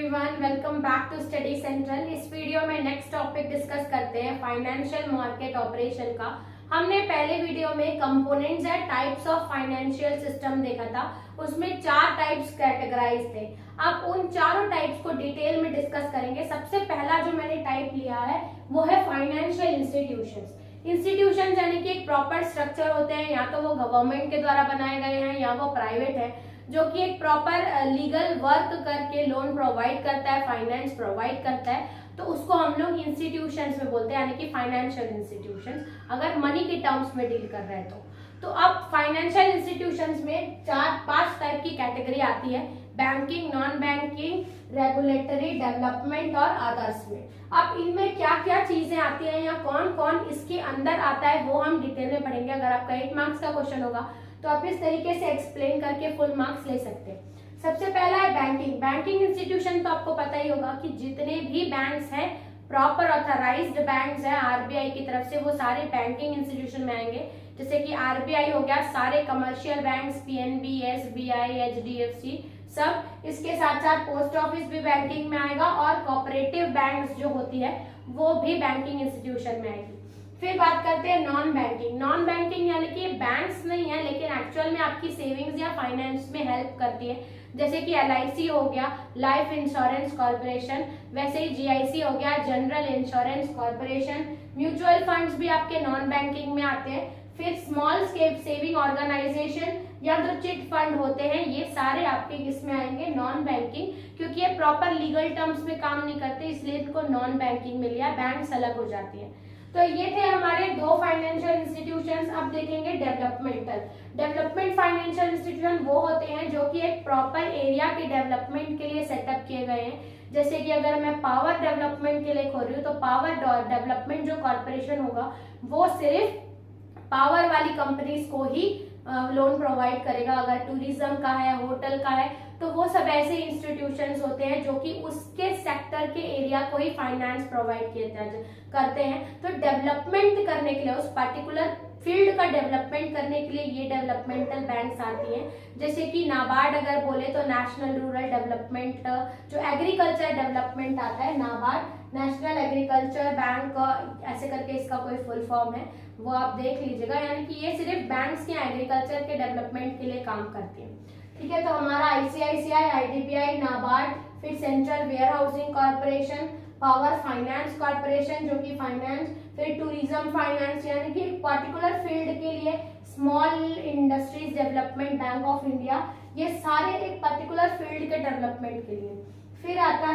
Everyone, welcome back to Study Central. इस video में next topic discuss करते हैं फाइनेंशियल मार्केट ऑपरेशन का। हमने पहले वीडियो में components and types of financial system देखा था, उसमें 4 टाइप्स कैटेगराइज थे। अब उन चारों टाइप्स को डिटेल में डिस्कस करेंगे। सबसे पहला जो मैंने टाइप लिया है वो है फाइनेंशियल इंस्टीट्यूशंस। इंस्टीट्यूशंस यानी कि एक प्रॉपर स्ट्रक्चर होते हैं, या तो वो गवर्नमेंट के द्वारा बनाए गए हैं या वो प्राइवेट है, जो कि एक प्रॉपर लीगल वर्क करके लोन प्रोवाइड करता है, फाइनेंस प्रोवाइड करता है, तो उसको हम लोग इंस्टीट्यूशंस में बोलते हैं, यानी कि फाइनेंशियल इंस्टीट्यूशंस, अगर मनी के टर्म्स में डील कर रहे हैं तो अब फाइनेंशियल इंस्टीट्यूशंस में 4-5 टाइप की कैटेगरी आती है, banking, non banking, regulatory, development और अदर्स में। अब इनमें क्या क्या चीजें आती हैं या कौन कौन इसके अंदर आता है वो हम डिटेल में पढ़ेंगे। अगर आपका 8 मार्क्स का क्वेश्चन होगा तो आप इस तरीके से एक्सप्लेन करके फुल मार्क्स ले सकते हैं। सबसे पहला है बैंकिंग। बैंकिंग इंस्टीट्यूशन तो आपको पता ही होगा कि जितने भी बैंक्स हैं, प्रॉपर ऑथराइज्ड बैंक्स हैं आरबीआई की तरफ से, वो सारे बैंकिंग इंस्टीट्यूशन में आएंगे। जैसे कि आरबीआई हो गया, सारे commercial banks, PNB, SBI, HDFC, सब। इसके साथ साथ पोस्ट ऑफिस भी बैंकिंग में आएगा और कोऑपरेटिव बैंक्स जो होती है वो भी बैंकिंग इंस्टीट्यूशन में आएगी। फिर बात करते हैं नॉन बैंकिंग। नॉन बैंकिंग यानी कि बैंक्स नहीं है, लेकिन एक्चुअल में आपकी सेविंग्स या फाइनेंस में हेल्प करती है। जैसे कि एलआईसी हो गया, लाइफ इंश्योरेंस कॉर्पोरेशन, वैसे ही जीआईसी हो गया, general insurance corporation. Mutual funds भी आपके नॉन बैंकिंग में आते हैं। फिर स्मॉल स्केल सेविंग ऑर्गेनाइजेशन या जो चिट फंड होते हैं, ये सारे आपके किसमें आएंगे? नॉन बैंकिंग, क्योंकि ये प्रॉपर लीगल टर्म्स में काम नहीं करते, इसलिए इनको नॉन बैंकिंग में लिया, बैंक्स अलग हो जाती है। तो ये थे हमारे 2 फाइनेंशियल इंस्टीट्यूशंस। अब देखेंगे डेवलपमेंटल। डेवलपमेंट फाइनेंशियल इंस्टीट्यूशन वो होते हैं जो कि एक प्रॉपर एरिया के डेवलपमेंट के लिए सेटअप किए गए हैं। जैसे कि अगर मैं पावर डेवलपमेंट के लिए खोल रही हूँ तो पावर डेवलपमेंट जो कॉर्पोरेशन होगा वो सिर्फ पावर वाली कंपनीज को ही लोन प्रोवाइड करेगा। अगर टूरिज्म का है, होटल का है, तो वो सब ऐसे इंस्टीट्यूशंस होते हैं जो कि उसके सेक्टर के एरिया को ही फाइनेंस प्रोवाइड करते हैं। तो डेवलपमेंट करने के लिए, उस पर्टिकुलर फील्ड का डेवलपमेंट करने के लिए ये डेवलपमेंटल बैंक्स आती हैं। जैसे कि नाबार्ड अगर बोले तो नेशनल रूरल डेवलपमेंट, जो एग्रीकल्चर डेवलपमेंट आता है, नाबार्ड नेशनल एग्रीकल्चर बैंक, ऐसे करके इसका कोई फुल फॉर्म है, वो आप देख लीजिएगा। यानी कि ये सिर्फ बैंक्स के एग्रीकल्चर के डेवलपमेंट के लिए काम करती है। ठीक है, तो हमारा आईसीआईसीआई, आईडीबीआई, नाबार्ड, फिर Central Warehousing Corporation, Power Finance Corporation जो कि फाइनेंस, फिर टूरिज्म फाइनेंस यानी कि पर्टिकुलर फील्ड के लिए small industries development bank of India, ये सारे एक पर्टिकुलर फील्ड के डेवलपमेंट के लिए। फिर आता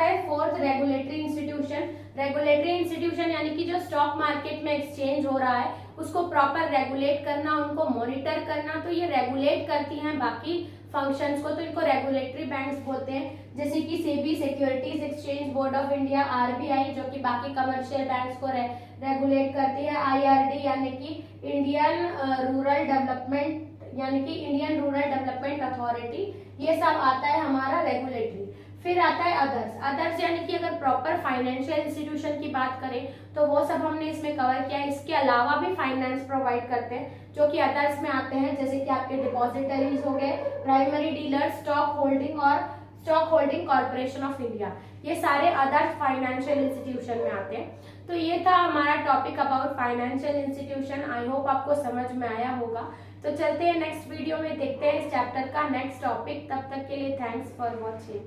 है fourth regulatory institution. Regulatory institution यानी कि जो स्टॉक मार्केट में एक्सचेंज हो रहा है उसको प्रॉपर रेगुलेट करना, उनको मॉनिटर करना, तो ये रेगुलेट करती हैं बाकी फंक्शंस को, तो इनको रेगुलेटरी बैंक्स बोलते हैं। जैसे कि SEBI, securities exchange board of India, RBI जो कि बाकी कमर्शियल बैंक्स को रेगुलेट करती है, आईआरडी यानी कि इंडियन रूरल डेवलपमेंट यानी कि इंडियन रूरल डेवलपमेंट अथॉरिटी, ये सब आता है हमारा रेगुलेटरी। फिर आता है अदर्स। अदर्स यानी कि अगर प्रॉपर फाइनेंशियल इंस्टीट्यूशन की बात करें तो वो सब हमने इसमें कवर किया है। इसके अलावा भी फाइनेंस प्रोवाइड करते हैं जो कि अदर्स में आते हैं, जैसे कि आपके डिपॉजिटरीज हो गए, प्राइमरी डीलर, स्टॉक होल्डिंग और stock holding corporation of India, ये सारे अदर्स फाइनेंशियल इंस्टीट्यूशन में आते हैं। तो ये था हमारा topic about financial institution. I hope आपको समझ में आया होगा। तो चलते हैं नेक्स्ट वीडियो में, देखते हैं इस चैप्टर का नेक्स्ट टॉपिक। तब तक के लिए थैंक्स फॉर वॉचिंग।